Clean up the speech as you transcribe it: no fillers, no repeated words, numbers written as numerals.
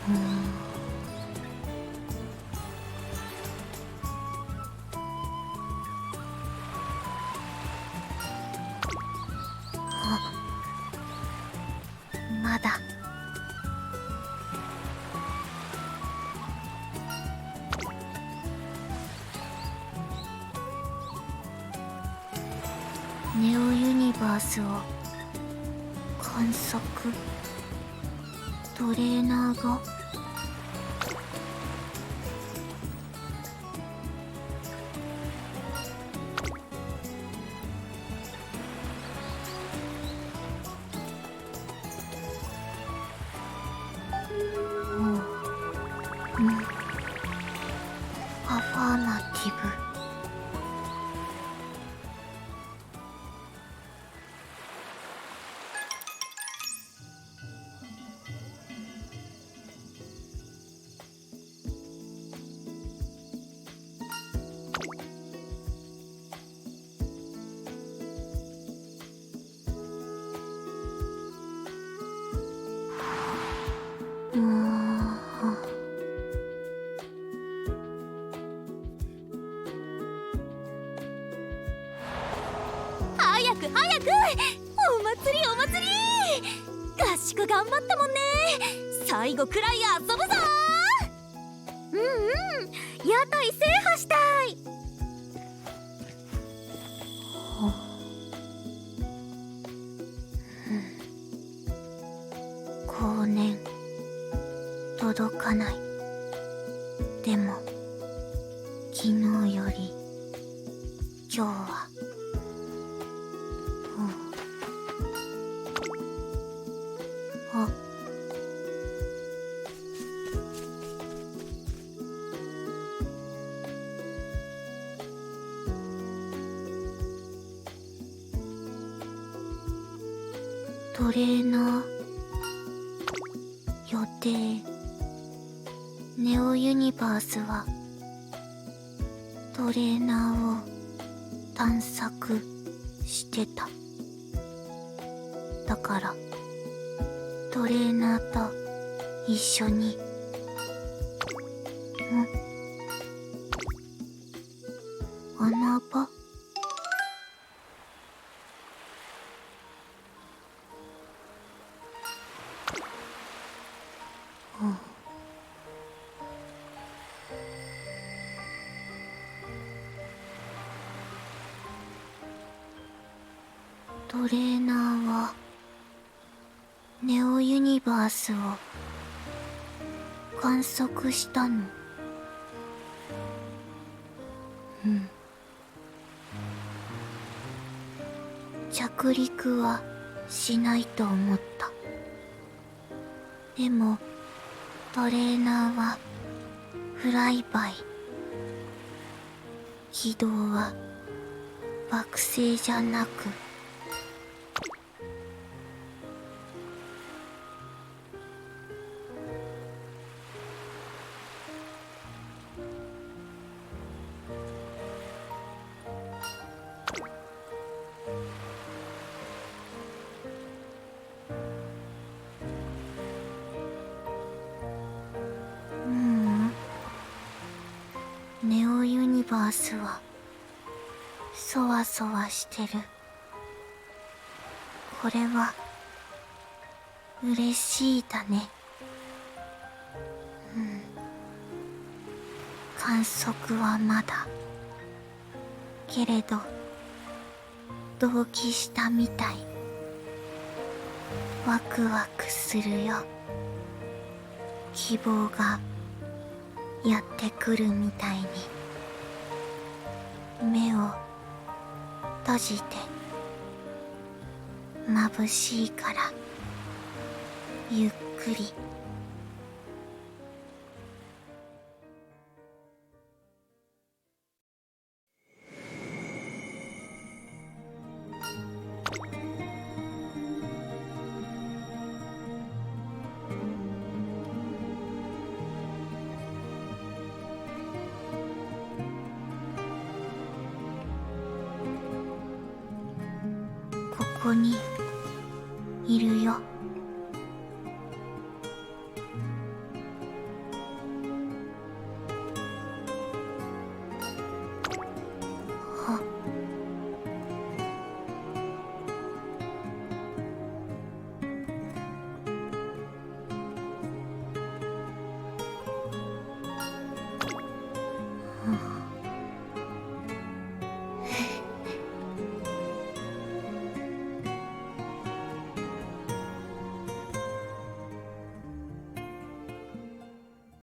まだ。ネオユニバースを観測。トレーナーがアファーマティブ。早く早く、お祭りお祭り、合宿頑張ったもんね。最後くらい遊ぶぞ。屋台制覇したい。後年届かない。でも昨日より今日はトレーナー予定。ネオユニバースはトレーナーを探索してた。だからトレーナーと一緒に穴場。トレーナーはネオユニバースを観測したの。着陸はしないと思った。でもトレーナーはフライバイ。軌道は惑星じゃなくネオユニバースはそわそわしてる。これは嬉しいだね。観測はまだ。けれど同期したみたい。ワクワクするよ。希望がやってくるみたいに。目を閉じて。眩しいからゆっくり。ここにいるよ。